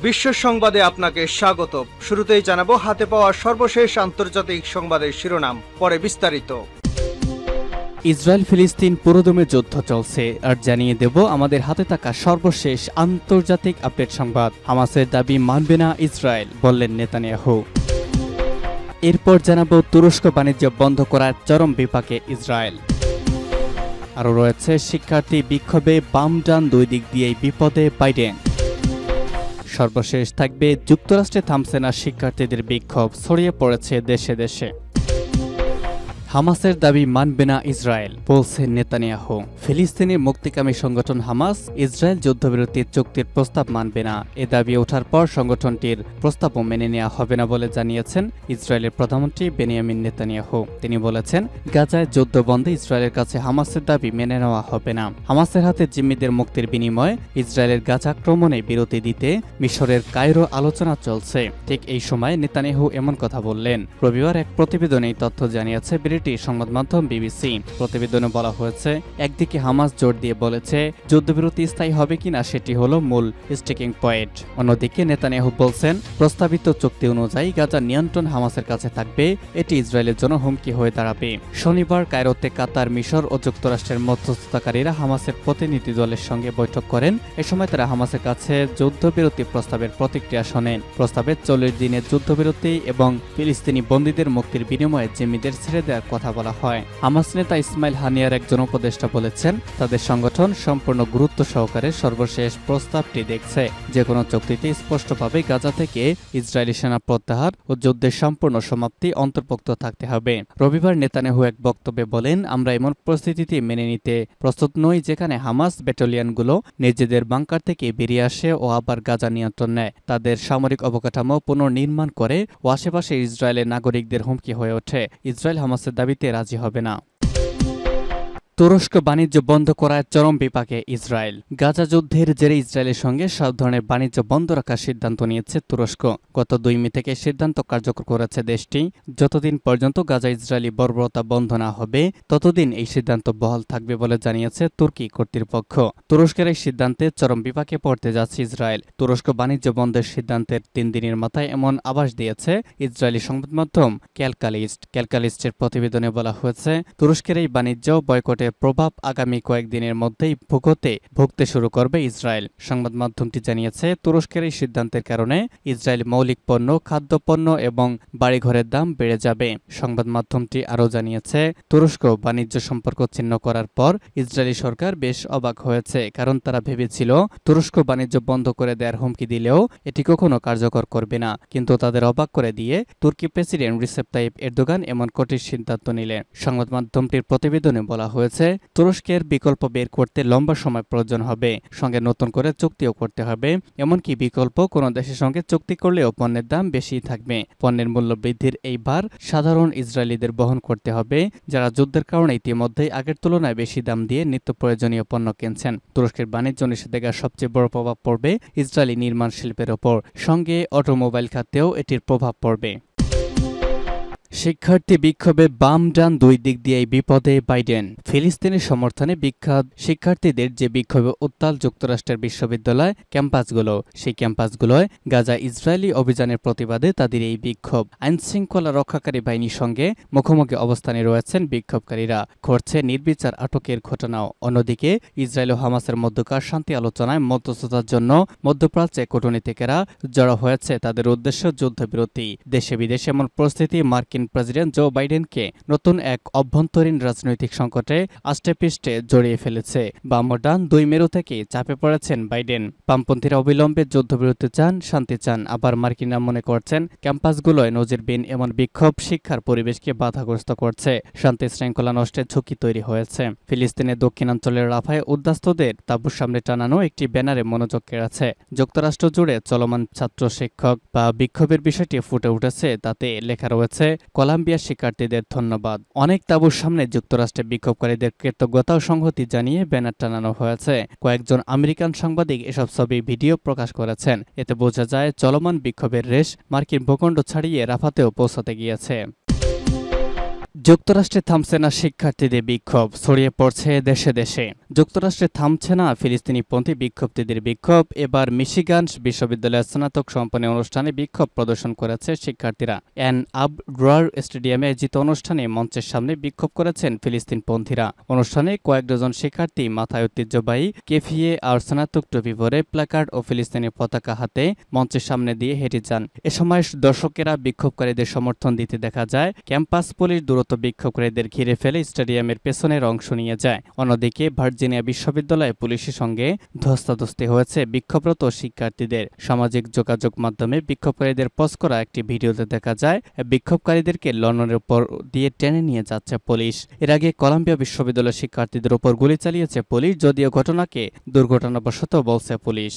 বিশ্ব সংবাদে আপনাকে স্বাগত। শুরুতেই জানাবো হাতে পাওয়া সর্বশেষ আন্তর্জাতিক সংবাদের শিরোনাম, পরে বিস্তারিত। ইসরায়েল ফিলিস্তিন পুরোদমে যুদ্ধ চলছে, আর জানিয়ে দেব আমাদের হাতে থাকা সর্বশেষ আন্তর্জাতিক আপডেট সংবাদ। হামাসের দাবি মানবে না ইসরায়েল, বললেন নেতানিয়াহু। এরপর জানাবো তুরস্ক বাণিজ্য বন্ধ করার চরম বিপাকে ইসরায়েল। আরও রয়েছে শিক্ষার্থী বিক্ষোভে বাম ডান দুই দিক দিয়েই বিপদে বাইডেন। সর্বশেষ থাকবে যুক্তরাষ্ট্রে থামছে না শিক্ষার্থীদের বিক্ষোভ, ছড়িয়ে পড়েছে দেশে দেশে। হামাসের দাবি মানবে না ইসরায়েল, বলছে নেতানিয়াহু। ফিলিস্তিনের মুক্তিকামী সংগঠন হামাস ইসরায়েল যুদ্ধবিরতির চুক্তির প্রস্তাব মানবে না। এ দাবি ওঠার পর সংগঠনটির প্রস্তাবও মেনে নেওয়া হবে না বলে জানিয়েছেন ইসরায়েলের প্রধানমন্ত্রী বেনিয়ামিন নেতানিয়াহু। তিনি বলেছেন, গাজায় যুদ্ধ বন্ধে ইসরায়েলের কাছে হামাসের দাবি মেনে নেওয়া হবে না। হামাসের হাতে জিম্মিদের মুক্তির বিনিময়ে ইসরায়েলের গাজা আক্রমণে বিরতি দিতে মিশরের কায়রো আলোচনা চলছে। ঠিক এই সময় নেতানিয়াহু এমন কথা বললেন। রবিবার এক প্রতিবেদনে এই তথ্য জানিয়েছে ব্রিটিশ সংবাদ মাধ্যম বিবিসি। প্রতিবেদনে বলা হয়েছে, একদিকে হামাস জোর দিয়ে বলেছে যুদ্ধবিরতি স্থায়ী হবে কিনা সেটি হলো মূল স্টিকিং পয়েন্ট। অন্যদিকে নেতানিয়াহু বলছেন, প্রস্তাবিত চুক্তি অনুযায়ী গাজার নিয়ন্ত্রণ হামাসের কাছে থাকবে, এটি ইসরায়েলের জন্য হুমকি হয়ে দাঁড়াবে। শনিবার কায়রোতে কাতার, মিশর ও যুক্তরাষ্ট্রের মধ্যস্থতাকারীরা হামাসের প্রতিনিধি দলের সঙ্গে বৈঠক করেন। এ সময় তারা হামাসের কাছে যুদ্ধবিরতি প্রস্তাবের প্রতিক্রিয়া শোনেন। প্রস্তাবে 40 দিনের যুদ্ধবিরতি এবং ফিলিস্তিনি বন্দীদের মুক্তির বিনিময়ে জিম্মিদের ছেড়ে দেওয়ার কথা বলা হয়। হামাস নেতা ইসমাইল হানিয়ার একজন উপদেষ্টা বলেছেন, তাদের সংগঠন সম্পূর্ণ গুরুত্ব সহকারে সর্বশেষ প্রস্তাবটি দেখছে। যে কোনো চুক্তিতে স্পষ্টভাবে গাজা থেকে ইসরায়েলি সেনা প্রত্যাহার ও যুদ্ধের সম্পূর্ণ সমাপ্তি অন্তর্ভুক্ত থাকতে হবে। রবিবার নেতানিয়াহু এক বক্তব্যে বলেন, আমরা এমন পরিস্থিতিতে মেনে নিতে প্রস্তুত নই যেখানে হামাস ব্যাটালিয়নগুলো নিজেদের বাংকার থেকে বেরিয়ে আসে ও আবার গাজা নিয়ন্ত্রণ নেয়, তাদের সামরিক অবকাঠামো পুনর্নির্মাণ করে ও আশেপাশে ইসরায়েলের নাগরিকদের হুমকি হয়ে ওঠে। ইসরায়েল হামাসের দাবিতে রাজি হবে না। তুরস্ক বাণিজ্য বন্ধ করার চরম বিপাকে ইসরায়েল। গাজা যুদ্ধের জেরে ইসরায়েলের সঙ্গে সব ধরনের বাণিজ্য বন্ধ রাখার সিদ্ধান্ত নিয়েছে তুরস্ক। গত 2 মে থেকে সিদ্ধান্ত কার্যকর করেছে দেশটি। যতদিন পর্যন্ত গাজা ইসরায়েলি বর্বরতা বন্ধ না হবে ততদিন এই সিদ্ধান্ত বহাল থাকবে বলে জানিয়েছে তুর্কি কর্তৃপক্ষ। তুরস্কের এই সিদ্ধান্তে চরম বিপাকে পড়তে যাচ্ছে ইসরায়েল। তুরস্ক বাণিজ্য বন্ধের সিদ্ধান্তের 3 দিনের মাথায় এমন আভাস দিয়েছে ইসরায়েলি সংবাদ মাধ্যম ক্যালকালিস্টের প্রতিবেদনে বলা হয়েছে, তুরস্কের এই বাণিজ্য বয়কটে প্রভাব আগামী কয়েকদিনের মধ্যেই ভুগতে শুরু করবে ইসরায়েল। সংবাদ মাধ্যমটি জানিয়েছে, তুরস্কের এই সিদ্ধান্তের কারণে ইসরায়েল মৌলিক পণ্য, খাদ্যপণ্য এবং বাড়িঘরের দাম বেড়ে যাবে। সংবাদ মাধ্যমটি আরও জানিয়েছে, তুরস্ক বাণিজ্য সম্পর্ক ছিন্ন করার পর ইসরায়েলি সরকার বেশ অবাক হয়েছে, কারণ তারা ভেবেছিল তুরস্ক বাণিজ্য বন্ধ করে দেওয়ার হুমকি দিলেও এটি কখনো কার্যকর করবে না। কিন্তু তাদের অবাক করে দিয়ে তুর্কি প্রেসিডেন্ট রিসেপ তাইপ এরদোগান এমন কঠিন সিদ্ধান্ত নিলেন। সংবাদ মাধ্যমটির প্রতিবেদনে বলা হয়েছে, তুরস্কের বিকল্প বের করতে লম্বা সময় প্রয়োজন হবে, সঙ্গে নতুন করে চুক্তিও করতে হবে। এমনকি বিকল্প কোনো দেশের সঙ্গে চুক্তি করলেও পণ্যের দাম বেশি থাকবে। পণ্যের মূল্য বৃদ্ধির এই ভার সাধারণ ইসরায়েলিদের বহন করতে হবে, যারা যুদ্ধের কারণে ইতিমধ্যেই আগের তুলনায় বেশি দাম দিয়ে নিত্য প্রয়োজনীয় পণ্য কিনছেন। তুরস্কের বাণিজ্য নিষেধাজ্ঞার সবচেয়ে বড় প্রভাব পড়বে ইসরায়েলি নির্মাণ শিল্পের ওপর, সঙ্গে অটোমোবাইল খাতেও এটির প্রভাব পড়বে। শিক্ষার্থী বিক্ষোভে বাম ডান দুই দিক দিয়েই বিপদে বাইডেন। ফিলিস্তিনের সমর্থনে বিখ্যাত শিক্ষার্থীদের যে বিক্ষোভে উত্তাল যুক্তরাষ্ট্রের বিশ্ববিদ্যালয় ক্যাম্পাসগুলো, সেই ক্যাম্পাসগুলোয় গাজা ইসরায়েলি অভিযানের প্রতিবাদে তাদের এই বিক্ষোভ। আইনশৃঙ্খলা রক্ষাকারী বাহিনীর সঙ্গে মুখোমুখি অবস্থানে রয়েছেন বিক্ষোভকারীরা। ঘটছে নির্বিচার আটকের ঘটনাও। অন্যদিকে ইসরায়েল ও হামাসের মধ্যকার শান্তি আলোচনায় মধ্যস্থতার জন্য মধ্যপ্রাচ্যে কূটনীতিকেরা জড়ো হয়েছে। তাদের উদ্দেশ্য যুদ্ধবিরতি। দেশে বিদেশে এমন পরিস্থিতি মার্কিন প্রেসিডেন্ট জো বাইডেনকে নতুন এক অভ্যন্তরীণ রাজনৈতিক সংকটে আষ্টেপৃষ্ঠে জড়িয়ে ফেলেছে। বাম ও ডান 2 মেরু থেকে চাপে পড়েছেন বাইডেন। বামপন্থীরা অবিলম্বে যুদ্ধবিরতি চান, শান্তি চান। আবার মার্কিনরা মনে করছেন ক্যাম্পাসগুলোয় নজিরবিহীন এমন বিক্ষোভ শিক্ষার পরিবেশকে বাধাগ্রস্ত করছে, শান্তি শৃঙ্খলা নষ্টের ঝুঁকি তৈরি হয়েছে। ফিলিস্তিনের দক্ষিণাঞ্চলের রাফায় উদ্বাস্তুদের তাঁবুর সামনে টানানো একটি ব্যানারে মনোযোগ কেড়েছে। যুক্তরাষ্ট্র জুড়ে চলমান ছাত্র শিক্ষক বা বিক্ষোভের বিষয়টি ফুটে উঠেছে। তাতে লেখা রয়েছে, কলাম্বিয়ার শিক্ষার্থীদের ধন্যবাদ। অনেক তাঁবুর সামনে যুক্তরাষ্ট্রে বিক্ষোভকারীদের কৃতজ্ঞতা ও সংহতি জানিয়ে ব্যানার টানানো হয়েছে। কয়েকজন আমেরিকান সাংবাদিক এসব ছবি ভিডিও প্রকাশ করেছেন। এতে বোঝা যায় চলমান বিক্ষোভের রেশ মার্কিন ভূখণ্ড ছাড়িয়ে রাফাতেও পৌঁছাতে গিয়েছে। যুক্তরাষ্ট্রে থামছে না শিক্ষার্থীদের বিক্ষোভ, ছড়িয়ে পড়ছে দেশে দেশে। যুক্তরাষ্ট্রে থামছে না ফিলিস্তিনিপন্থী বিক্ষোভকারীদের বিক্ষোভ। এবার মিশিগান বিশ্ববিদ্যালয়ের স্নাতক সমাপনী অনুষ্ঠানে বিক্ষোভ প্রদর্শন করেছে শিক্ষার্থীরা। অ্যান আবড্রার স্টেডিয়ামে আয়োজিত অনুষ্ঠানে মঞ্চের সামনে বিক্ষোভ করেছেন ফিলিস্তিনপন্থীরা। অনুষ্ঠানে কয়েক ডজন শিক্ষার্থী মাথায় ঐতিহ্যবাহী কেফিয়ে আর স্নাতক টুপি পরে প্ল্যাকার্ড ও ফিলিস্তিনি পতাকা হাতে মঞ্চের সামনে দিয়ে হেঁটে যান। এ সময় দর্শকেরা বিক্ষোভকারীদের সমর্থন দিতে দেখা যায়। ক্যাম্পাস পুলিশ দ্রুত বিক্ষোভকারীদের ঘিরে ফেলে স্টেডিয়ামের পেছনের অংশ নিয়ে যায়। অন্যদিকে ভার্জিনিয়া বিশ্ববিদ্যালয়ে পুলিশের সঙ্গে ধস্তাধস্তি হয়েছে বিক্ষোভরত শিক্ষার্থীদের। সামাজিক যোগাযোগ মাধ্যমে বিক্ষোভকারীদের পোস্ট করা একটি ভিডিওতে দেখা যায় বিক্ষোভকারীদেরকে লন্ডনের উপর দিয়ে টেনে নিয়ে যাচ্ছে পুলিশ। এর আগে কলাম্বিয়া বিশ্ববিদ্যালয়ের শিক্ষার্থীদের উপর গুলি চালিয়েছে পুলিশ, যদিও ঘটনাকে দুর্ঘটনাবশত বলছে পুলিশ।